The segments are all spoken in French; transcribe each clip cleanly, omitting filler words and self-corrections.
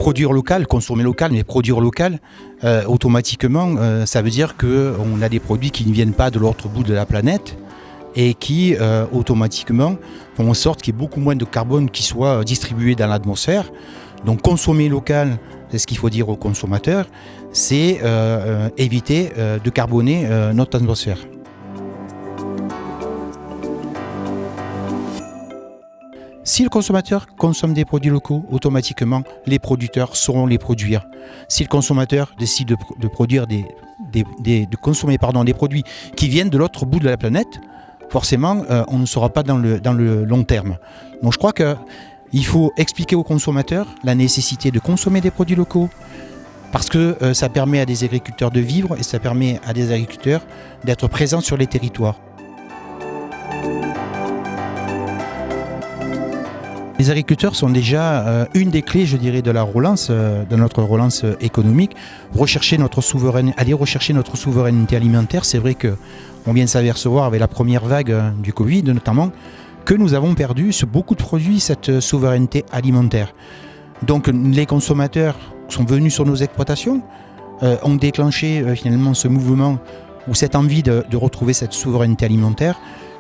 Produire local, consommer local, mais produire local, automatiquement, ça veut dire qu'on a des produits qui ne viennent pas de l'autre bout de la planète et qui, automatiquement, font en sorte qu'il y ait beaucoup moins de carbone qui soit distribué dans l'atmosphère. Donc consommer local, c'est ce qu'il faut dire aux consommateurs, c'est éviter de carboner notre atmosphère. Si le consommateur consomme des produits locaux, automatiquement, les producteurs sauront les produire. Si le consommateur décide de consommer des produits qui viennent de l'autre bout de la planète, forcément, on ne sera pas dans le long terme. Donc je crois qu'il faut expliquer aux consommateurs la nécessité de consommer des produits locaux, parce que ça permet à des agriculteurs de vivre et ça permet à des agriculteurs d'être présents sur les territoires. Les agriculteurs sont déjà une des clés, je dirais, de la relance, de notre relance économique. Aller rechercher notre souveraineté alimentaire. C'est vrai qu'on vient de s'apercevoir avec la première vague du Covid notamment, que nous avons perdu sur beaucoup de produits cette souveraineté alimentaire. Donc les consommateurs sont venus sur nos exploitations, ont déclenché finalement ce mouvement ou cette envie de retrouver cette souveraineté alimentaire.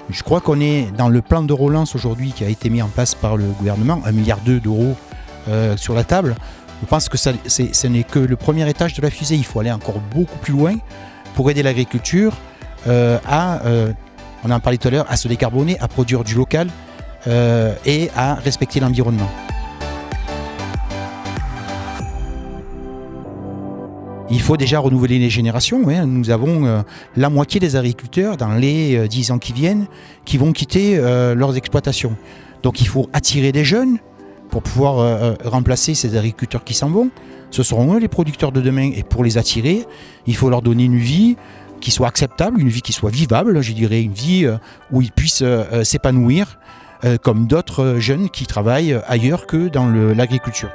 Je crois qu'on est dans le plan de relance aujourd'hui qui a été mis en place par le gouvernement, 1,2 milliard d'euros sur la table. Je pense que ce n'est que le premier étage de la fusée. Il faut aller encore beaucoup plus loin pour aider l'agriculture on en parlait tout à l'heure, à se décarboner, à produire du local et à respecter l'environnement. Il faut déjà renouveler les générations. Nous avons la moitié des agriculteurs dans les 10 ans qui viennent qui vont quitter leurs exploitations. Donc il faut attirer des jeunes pour pouvoir remplacer ces agriculteurs qui s'en vont. Ce seront eux les producteurs de demain et pour les attirer, il faut leur donner une vie qui soit acceptable, une vie qui soit vivable, je dirais, une vie où ils puissent s'épanouir comme d'autres jeunes qui travaillent ailleurs que dans l'agriculture.